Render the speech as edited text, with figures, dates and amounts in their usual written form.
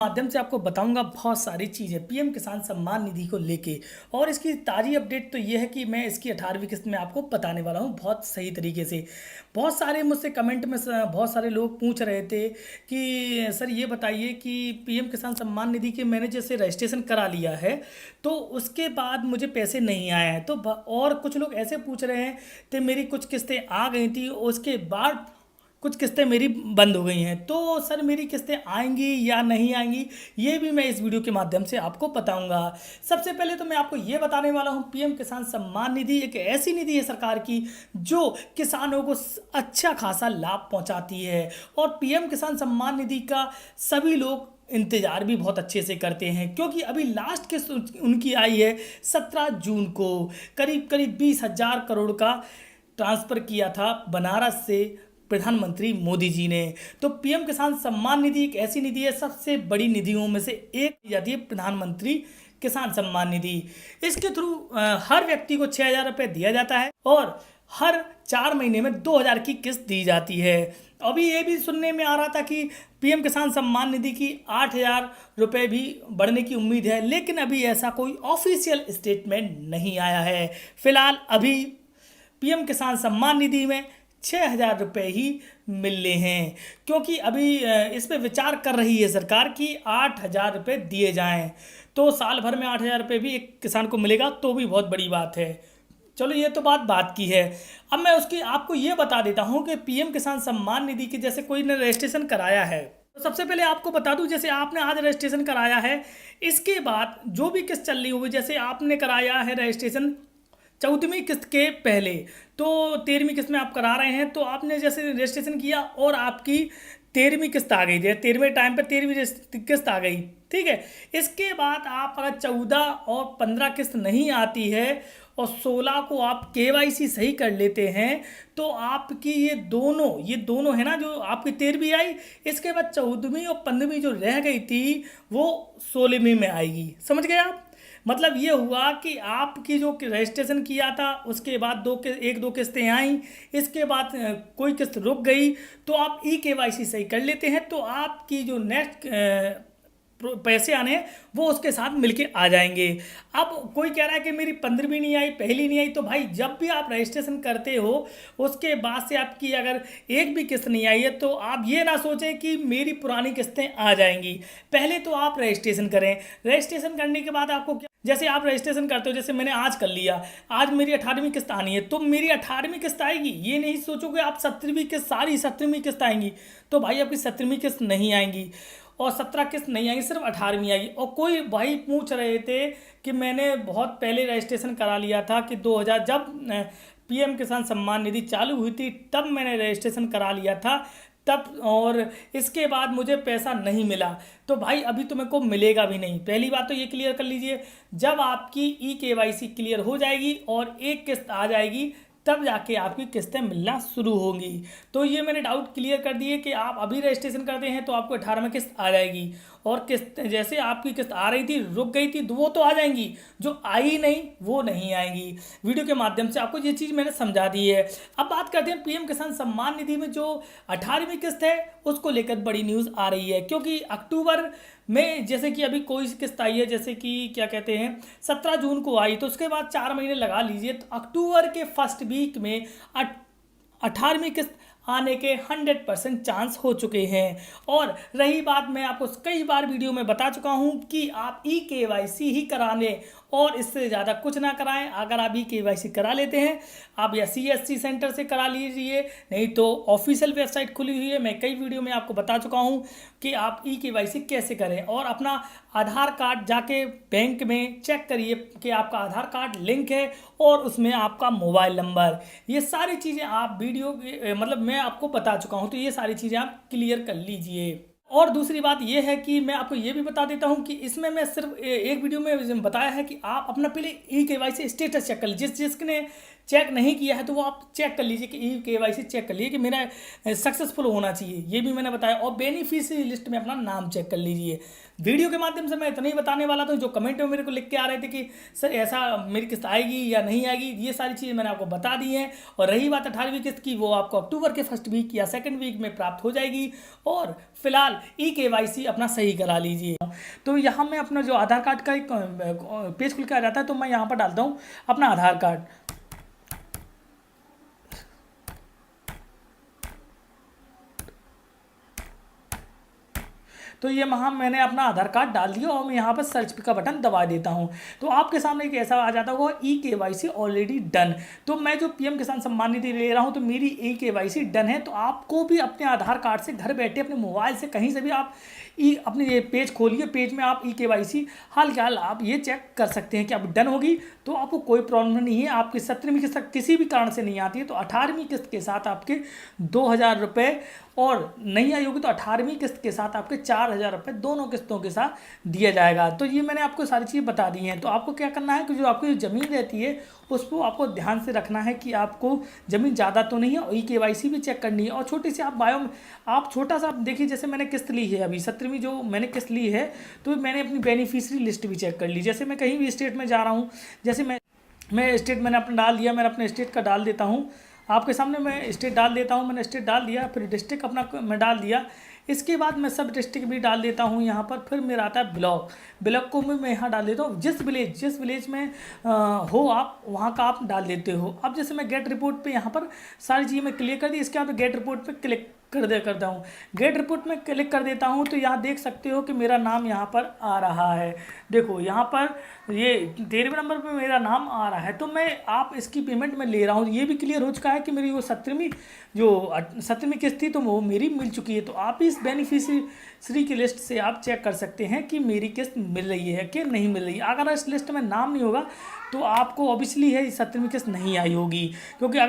माध्यम से आपको बताऊंगा बहुत सारी चीज़ें पीएम किसान सम्मान निधि को लेके। और इसकी ताज़ी अपडेट तो ये है कि मैं इसकी 18वीं किस्त में आपको बताने वाला हूँ बहुत सही तरीके से। बहुत सारे मुझसे कमेंट में बहुत सारे लोग पूछ रहे थे कि सर ये बताइए कि पीएम किसान सम्मान निधि के मैंने जैसे रजिस्ट्रेशन करा लिया है तो उसके बाद मुझे पैसे नहीं आए हैं। तो और कुछ लोग ऐसे पूछ रहे हैं कि मेरी कुछ किस्तें आ गई थी उसके बाद कुछ किस्तें मेरी बंद हो गई हैं, तो सर मेरी किस्तें आएंगी या नहीं आएंगी ये भी मैं इस वीडियो के माध्यम से आपको बताऊंगा। सबसे पहले तो मैं आपको ये बताने वाला हूँ पीएम किसान सम्मान निधि एक ऐसी निधि है सरकार की जो किसानों को अच्छा खासा लाभ पहुंचाती है। और पीएम किसान सम्मान निधि का सभी लोग इंतजार भी बहुत अच्छे से करते हैं क्योंकि अभी लास्ट किस्त उनकी आई है 17 जून को। करीब करीब 20,000 करोड़ का ट्रांसफ़र किया था बनारस से प्रधानमंत्री मोदी जी ने। तो पीएम किसान सम्मान निधि एक ऐसी निधि है, सबसे बड़ी निधियों में से एक की जाती है प्रधानमंत्री किसान सम्मान निधि। इसके थ्रू हर व्यक्ति को 6,000 रुपये दिया जाता है और हर 4 महीने में 2,000 की किस्त दी जाती है। अभी ये भी सुनने में आ रहा था कि पीएम किसान सम्मान निधि की 8,000 रुपये भी बढ़ने की उम्मीद है, लेकिन अभी ऐसा कोई ऑफिशियल स्टेटमेंट नहीं आया है। फिलहाल अभी पीएम किसान सम्मान निधि में 6,000 रुपये ही मिलने हैं क्योंकि अभी इस पे विचार कर रही है सरकार कि 8,000 रुपये दिए जाएं। तो साल भर में 8,000 रुपये भी एक किसान को मिलेगा तो भी बहुत बड़ी बात है। चलो ये तो बात की है। अब मैं उसकी आपको ये बता देता हूँ कि पीएम किसान सम्मान निधि की जैसे कोई ने रजिस्ट्रेशन कराया है तो सबसे पहले आपको बता दूं जैसे आपने आज रजिस्ट्रेशन कराया है इसके बाद जो भी किस्त चल रही होगी, जैसे आपने कराया है रजिस्ट्रेशन 14वीं किस्त के पहले तो 13वीं किस्त में आप करा रहे हैं, तो आपने जैसे रजिस्ट्रेशन किया और आपकी 13वीं किस्त आ गई, जैसे 13वें टाइम पर 13वीं किस्त आ गई, ठीक है। इसके बाद आप अगर 14 और 15 किस्त नहीं आती है और 16 को आप केवाईसी सही कर लेते हैं तो आपकी ये दोनों है ना, जो आपकी 13वीं आई इसके बाद 14वीं और 15वीं जो रह गई थी वो 16वीं में आएगी। समझ गए आप? मतलब ये हुआ कि आपकी जो रजिस्ट्रेशन किया था उसके बाद एक दो किस्तें आई, इसके बाद कोई किस्त रुक गई तो आप केवाईसी सही कर लेते हैं तो आपकी जो नेक्स्ट पैसे आने हैं वो उसके साथ मिलके आ जाएंगे। अब कोई कह रहा है कि मेरी 15वीं नहीं आई, पहली नहीं आई, तो भाई जब भी आप रजिस्ट्रेशन करते हो उसके बाद से आपकी अगर एक भी किस्त नहीं आई है तो आप ये ना सोचें कि मेरी पुरानी किस्तें आ जाएंगी। पहले तो आप रजिस्ट्रेशन करें। रजिस्ट्रेशन करने के बाद आपको जैसे आप रजिस्ट्रेशन करते हो, जैसे मैंने आज कर लिया, आज मेरी 18वीं किस्त आनी है तो मेरी 18वीं किस्त आएगी। ये नहीं सोचोगे आप 17वीं किस्त, सारी 17वीं किस्त आएंगी, तो भाई आपकी 17वीं किस्त नहीं आएंगी और 17 किस्त नहीं आएगी, सिर्फ 18वीं आएगी। और कोई भाई पूछ रहे थे कि मैंने बहुत पहले रजिस्ट्रेशन करा लिया था कि 2000 जब पीएम किसान सम्मान निधि चालू हुई थी तब मैंने रजिस्ट्रेशन करा लिया था तब, और इसके बाद मुझे पैसा नहीं मिला, तो भाई अभी तो मेरे को मिलेगा भी नहीं। पहली बात तो ये क्लियर कर लीजिए, जब आपकी केवाईसी क्लियर हो जाएगी और एक किस्त आ जाएगी तब जाके आपकी किस्तें मिलना शुरू होंगी। तो ये मैंने डाउट क्लियर कर दिए कि आप अभी रजिस्ट्रेशन करते हैं तो आपको 18 में किस्त आ जाएगी और किस्त जैसे आपकी किस्त आ रही थी रुक गई थी वो तो आ जाएंगी, जो आई नहीं वो नहीं आएंगी। वीडियो के माध्यम से आपको ये चीज़ मैंने समझा दी है। अब बात करते हैं पीएम किसान सम्मान निधि में जो 18वीं किस्त है उसको लेकर बड़ी न्यूज़ आ रही है क्योंकि अक्टूबर में जैसे कि अभी कोई किस्त आई है, जैसे कि क्या कहते हैं 17 जून को आई, तो उसके बाद 4 महीने लगा लीजिए तो अक्टूबर के फर्स्ट वीक में 18वीं किस्त आने के 100% चांस हो चुके हैं। और रही बात, मैं आपको कई बार वीडियो में बता चुका हूं कि आप केवाईसी ही कराने और इससे ज़्यादा कुछ ना कराएं। अगर आप केवाईसी करा लेते हैं आप या सीएससी सेंटर से करा लीजिए, नहीं तो ऑफिशियल वेबसाइट खुली हुई है, मैं कई वीडियो में आपको बता चुका हूं कि आप केवाईसी कैसे करें। और अपना आधार कार्ड जाके बैंक में चेक करिए कि आपका आधार कार्ड लिंक है और उसमें आपका मोबाइल नंबर, ये सारी चीज़ें आप वीडियो मतलब मैं आपको बता चुका हूं, तो ये सारी चीज़ें आप क्लियर कर लीजिए। और दूसरी बात यह है कि मैं आपको ये भी बता देता हूं कि इसमें मैं सिर्फ एक वीडियो में बताया है कि आप अपना पहले केवाईसी स्टेटस चेक कर लीजिए। जिसने चेक नहीं किया है तो वो आप चेक कर लीजिए कि केवाईसी चेक कर लीजिए कि मेरा सक्सेसफुल होना चाहिए, ये भी मैंने बताया। और बेनिफिशियरी लिस्ट में अपना नाम चेक कर लीजिए। वीडियो के माध्यम से मैं इतना ही बताने वाला था। जो कमेंट में मेरे को लिख के आ रहे थे कि सर ऐसा मेरी किस्त आएगी या नहीं आएगी, ये सारी चीज़ें मैंने आपको बता दी हैं। और रही बात 18वीं किस्त की, वो आपको अक्टूबर के फर्स्ट वीक या सेकंड वीक में प्राप्त हो जाएगी। और फिलहाल फिलहाल ई-केवाईसी अपना सही करा लीजिए। तो यहाँ मैं अपना जो आधार कार्ड का एक पेज खुल के आ जाता है, तो मैं यहाँ पर डालता हूँ अपना आधार कार्ड। तो ये वहाँ मैंने अपना आधार कार्ड डाल दिया और मैं यहाँ पर सर्च का बटन दबा देता हूँ। तो आपके सामने एक ऐसा आ जाता होगा ई-केवाईसी ऑलरेडी डन। तो मैं जो पीएम किसान सम्मान निधि ले रहा हूँ तो मेरी ई-केवाईसी डन है। तो आपको भी अपने आधार कार्ड से घर बैठे अपने मोबाइल से कहीं से भी आप अपने ये पेज खोलिए, पेज में आप ई-केवाईसी हाल के हाल आप ये चेक कर सकते हैं कि अब डन होगी तो आपको कोई प्रॉब्लम नहीं है। आपकी 17वीं किस्त किसी भी कारण से नहीं आती है तो 18वीं किस्त के साथ आपके 2,000 रुपये, और नहीं आई होगी तो 18वीं किस्त के साथ आपके 4,000 रुपये दोनों किस्तों के साथ दिया जाएगा। तो ये मैंने आपको सारी चीज़ें बता दी हैं। तो आपको क्या करना है कि जो आपकी ज़मीन रहती है उसको आपको ध्यान से रखना है कि आपको ज़मीन ज़्यादा तो नहीं है, और ई-केवाईसी भी चेक करनी है। और छोटी सी आप छोटा सा देखिए, जैसे मैंने किस्त ली है अभी 17वीं जो मैंने किस्त ली है, तो मैंने अपनी बेनिफिशियरी लिस्ट भी चेक कर ली। जैसे मैं कहीं भी स्टेट में जा रहा हूँ, जैसे मैं स्टेट मैंने अपना डाल दिया, मैंने अपने स्टेट का डाल देता हूँ आपके सामने। मैं स्टेट डाल देता हूँ, मैंने स्टेट डाल दिया, फिर डिस्ट्रिक्ट अपना मैं डाल दिया। इसके बाद मैं सब डिस्ट्रिक्ट भी डाल देता हूँ यहाँ पर। फिर मेरा आता है ब्लॉक को मैं यहाँ डाल देता हूँ। जिस विलेज में हो आप वहाँ का आप डाल देते हो। अब जैसे मैं गेट रिपोर्ट पे यहाँ पर सारी चीज़ें मैं क्लियर कर दी। इसके बाद गेट रिपोर्ट पे क्लिक करता हूँ। गेट रिपोर्ट में क्लिक कर देता हूँ तो यहाँ देख सकते हो कि मेरा नाम यहाँ पर आ रहा है। देखो यहाँ पर ये 13वें नंबर पे मेरा नाम आ रहा है। तो मैं आप इसकी पेमेंट में ले रहा हूँ। ये भी क्लियर हो चुका है कि मेरी वो 17वीं किस्त थी तो वो मेरी मिल चुकी है। तो आप इस बेनिफिशियरी की लिस्ट से आप चेक कर सकते हैं कि मेरी किस्त मिल रही है कि नहीं मिल रही है। अगर इस लिस्ट में नाम नहीं होगा तो आपको ऑब्वियसली है 17वीं किस्त नहीं आई होगी, क्योंकि अगर